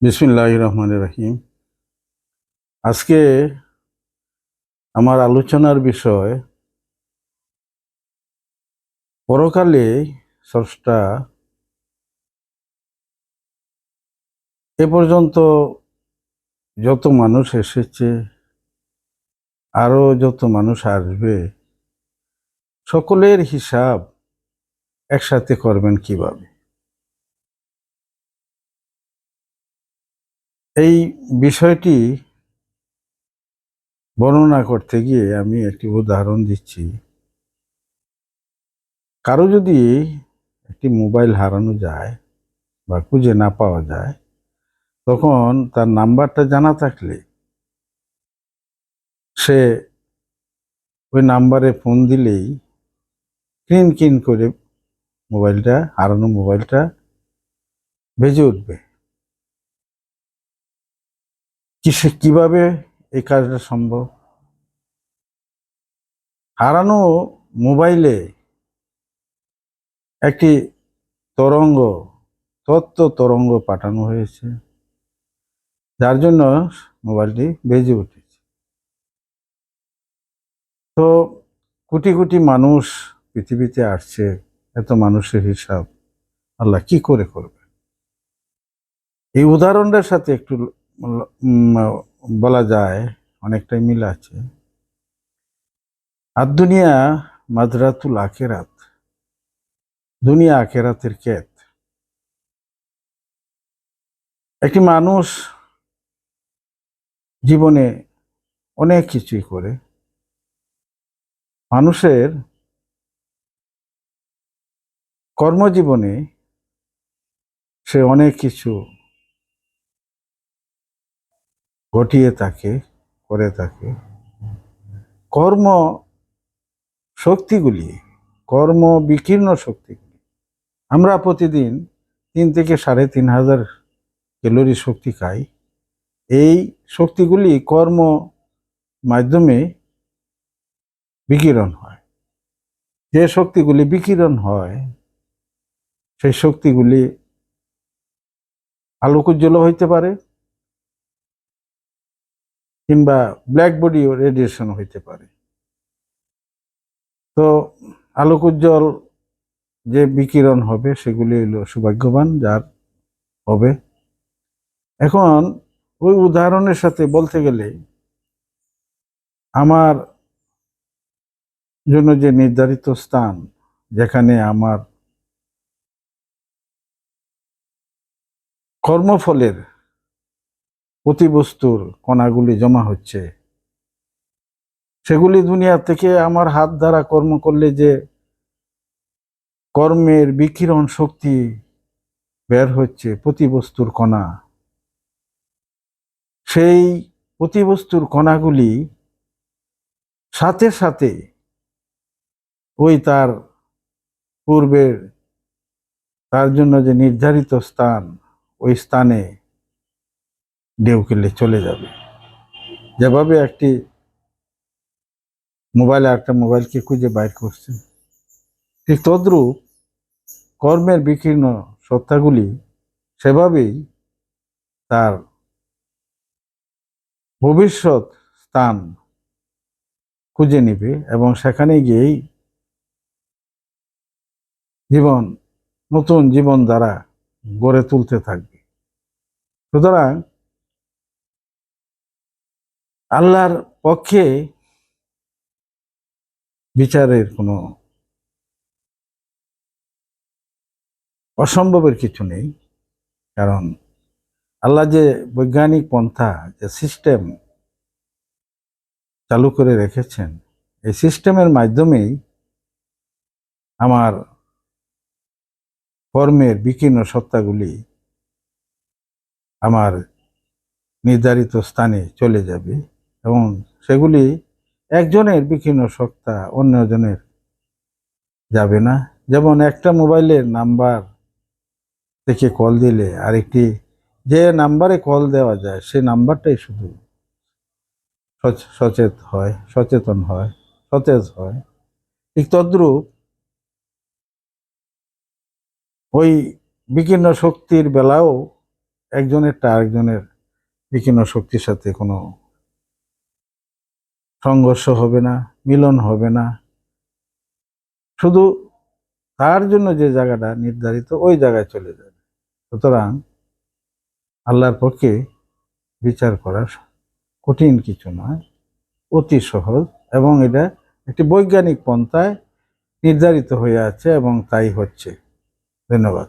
বিসমিল্লাহির রহমানির রহিম। আজকে আমার আলোচনার বিষয় পরকালে স্রষ্টা এ পর্যন্ত যত মানুষ এসেছে, আরো যত মানুষ আসবে, সকলের হিসাব একসাথে করবেন কিভাবে। এই বিষয়টি বর্ণনা করতে গিয়ে আমি একটি উদাহরণ দিচ্ছি। কারো যদি একটি মোবাইল হারানো যায় বা খুঁজে না পাওয়া যায়, তখন তার নাম্বারটা জানা থাকলে সে ওই নাম্বারে ফোন দিলেই ক্রিন ক্রিন করে হারানো মোবাইলটা বেজে উঠবে। কিভাবে এই কাজটা সম্ভব? হারানো মোবাইলে একটি তরঙ্গ তরঙ্গ পাঠানো হয়েছে, যার জন্য মোবাইলটি বেজে উঠেছে। তো কোটি কোটি মানুষ পৃথিবীতে আসছে, এত মানুষের হিসাব আল্লাহ কি করে করবে? এই উদাহরণটার সাথে একটু বলা যায় অনেকটাই মিল আছে। আর দুনিয়া মাযরাতুল আখিরাত, দুনিয়া আখিরাতের ক্ষেত। একটি মানুষ জীবনে অনেক কিছুই করে। মানুষের কর্মজীবনে সে অনেক কিছু ঘটিয়ে থাকে, করে থাকে। কর্ম শক্তিগুলি, কর্ম বিকীর্ণ শক্তিগুলি, আমরা প্রতিদিন 3,000 থেকে 3,500 ক্যালোরি শক্তি খাই। এই শক্তিগুলি কর্ম মাধ্যমে বিকিরণ হয়। যে শক্তিগুলি বিকিরণ হয়, সেই শক্তিগুলি আলোকোজ্জ্বল হইতে পারে, কিংবা ব্ল্যাক বডি রেডিয়েশন হইতে পারে। তো আলোকোজ্জ্বল যে বিকিরণ হবে সেগুলি হইল সৌভাগ্যবান যার হবে। এখন ওই উদাহরণের সাথে বলতে গেলে, আমার জন্য যে নির্ধারিত স্থান, যেখানে আমার কর্মফলের প্রতিবস্তুর কণাগুলি জমা হচ্ছে, সেগুলি দুনিয়া থেকে আমার হাত দ্বারা কর্ম করলে যে কর্মের বিকিরণ শক্তি বের হচ্ছে, প্রতিবস্তুর কণা, সেই প্রতিবস্তুর কণাগুলি সাথে সাথে ওই তার পূর্বের, তার জন্য যে নির্ধারিত স্থান, ওই স্থানে ঢেউকেলে চলে যাবে। যেভাবে একটি মোবাইল একটা মোবাইলকে খুঁজে বাইর করছে, ঠিক তদ্রূপ কর্মের বিকীর্ণ সত্তাগুলি সেভাবেই তার ভবিষ্যৎ স্থান খুঁজে নিবে এবং সেখানে গিয়েই নতুন জীবন দ্বারা গড়ে তুলতে থাকবে। সুতরাং আল্লাহর পক্ষে বিচারের কোনো অসম্ভবের কিছু নেই। কারণ আল্লাহ যে বৈজ্ঞানিক পন্থা, যে সিস্টেম চালু করে রেখেছেন, এই সিস্টেমের মাধ্যমেই আমার কর্মের বিকীর্ণ সত্তাগুলি আমার নির্ধারিত স্থানে চলে যাবে এবং সেগুলি একজনের বিকীর্ণ সত্তা অন্যজনের যাবে না। যেমন একটা মোবাইলের নাম্বার থেকে কল দিলে আরেকটি, যে নাম্বারে কল দেওয়া যায় সে নাম্বারটাই শুধু সচেতন হয়, সতেজ হয়। ঠিক তদ্রূপ ওই বিকীর্ণ শক্তির বেলাও একজনেরটা আরেকজনের বিকীর্ণ শক্তির সাথে কোনো সংঘর্ষ হবে না, মিলন হবে না। শুধু তার জন্য যে জায়গাটা নির্ধারিত ওই জায়গায় চলে যাবে। সুতরাং আল্লাহর পক্ষে বিচার করা কঠিন কিছু নয়, অতি সহজ, এবং এটা একটি বৈজ্ঞানিক পন্থায় নির্ধারিত হয়ে আছে এবং তাই হচ্ছে। ধন্যবাদ।